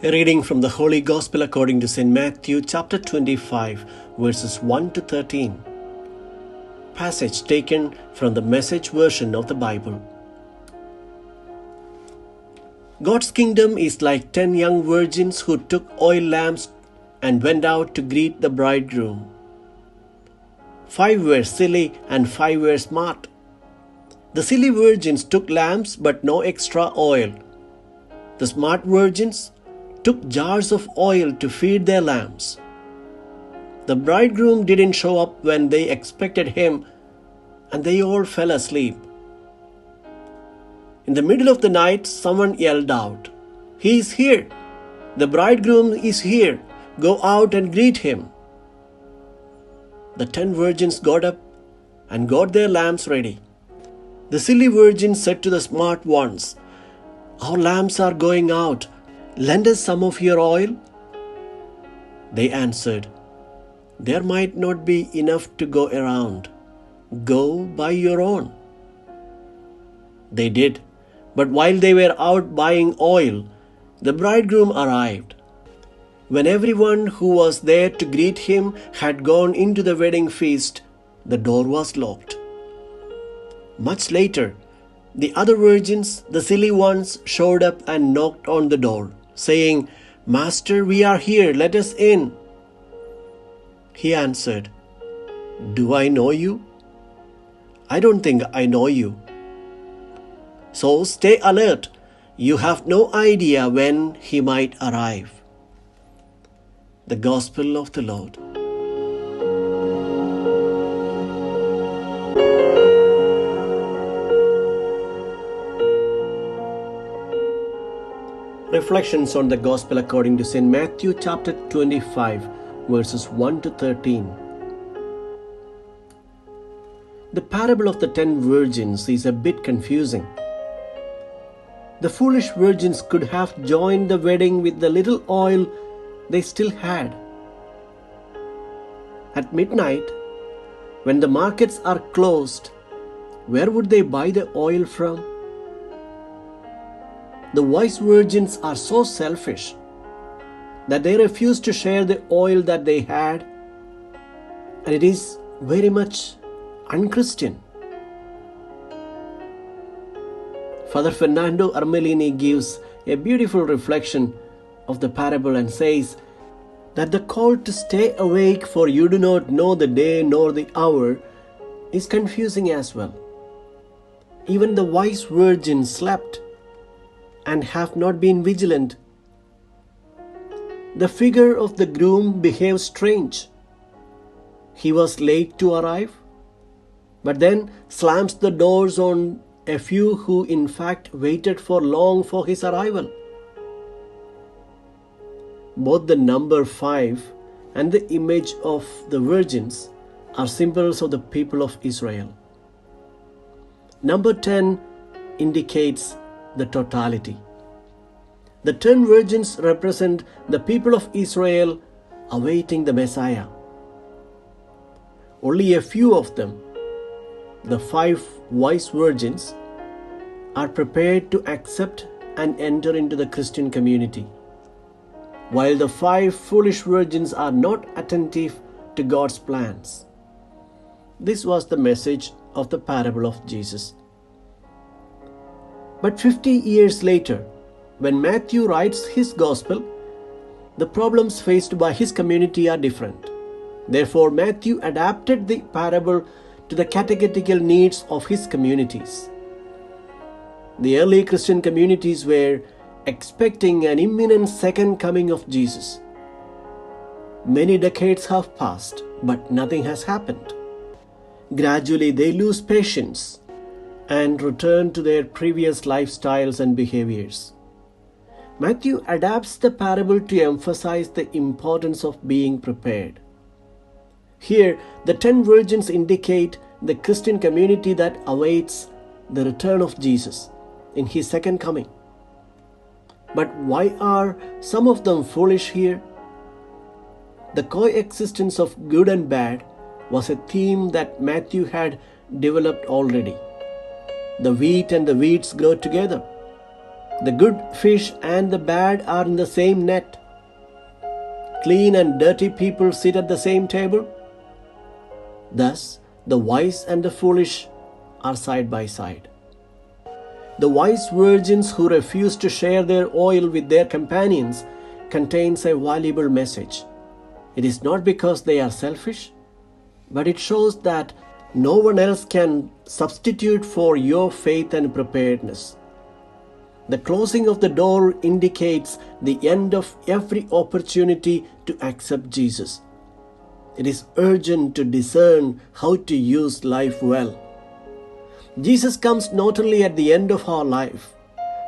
A reading from the Holy Gospel according to St. Matthew chapter 25 verses 1 to 13. Passage taken from the Message version of the Bible. God's kingdom is like 10 young virgins who took oil lamps and went out to greet the bridegroom. 5 were silly and 5 were smart. The silly virgins took lamps but no extra oil. The smart virgins took jars of oil to feed their lamps. The bridegroom didn't show up when they expected him, and they all fell asleep. In the middle of the night, someone yelled out, "He is here! The bridegroom is here! Go out and greet him!" The 10 virgins got up and got their lamps ready. The silly virgins said to the smart ones, "Our lamps are going out. Lend us some of your oil." They answered, "There might not be enough to go around. Go buy your own." They did, but while they were out buying oil, the bridegroom arrived. When everyone who was there to greet him had gone into the wedding feast, the door was locked. Much later, the other virgins, the silly ones, showed up and knocked on the door, saying, "Master, we are here, let us in." He answered, "Do I know you? I don't think I know you. So stay alert. You have no idea when he might arrive." The Gospel of the Lord. Reflections on the Gospel according to St. Matthew chapter 25 verses 1 to 13. The parable of the 10 virgins is a bit confusing. The foolish virgins could have joined the wedding with the little oil they still had. At midnight, when the markets are closed, where would they buy the oil from? The wise virgins are so selfish that they refuse to share the oil that they had, and it is very much unchristian. Father Fernando Armellini gives a beautiful reflection of the parable and says that the call to stay awake, for you do not know the day nor the hour, is confusing as well. Even the wise virgins slept and have not been vigilant. The figure of the groom behaved strange. He was late to arrive, but then slams the doors on a few who in fact waited for long for his arrival. Both the number 5 and the image of the virgins are symbols of the people of Israel. Number 10 indicates the totality. The 10 virgins represent the people of Israel awaiting the Messiah. Only a few of them, the 5 wise virgins, are prepared to accept and enter into the Christian community, while the 5 foolish virgins are not attentive to God's plans. This was the message of the parable of Jesus. But 50 years later, when Matthew writes his gospel, the problems faced by his community are different. Therefore, Matthew adapted the parable to the catechetical needs of his communities. The early Christian communities were expecting an imminent second coming of Jesus. Many decades have passed, but nothing has happened. Gradually, they lose patience and return to their previous lifestyles and behaviors. Matthew adapts the parable to emphasize the importance of being prepared. Here, the 10 virgins indicate the Christian community that awaits the return of Jesus in his second coming. But why are some of them foolish here? The coexistence of good and bad was a theme that Matthew had developed already. The wheat and the weeds grow together. The good fish and the bad are in the same net. Clean and dirty people sit at the same table. Thus, the wise and the foolish are side by side. The wise virgins who refuse to share their oil with their companions contains a valuable message. It is not because they are selfish, but it shows that no one else can substitute for your faith and preparedness. The closing of the door indicates the end of every opportunity to accept Jesus. It is urgent to discern how to use life well. Jesus comes not only at the end of our life,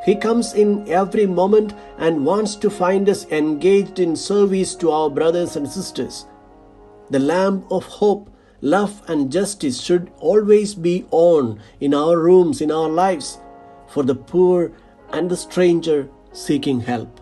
He comes in every moment and wants to find us engaged in service to our brothers and sisters. The lamp of hope, love and justice should always be on in our rooms, in our lives, for the poor and the stranger seeking help.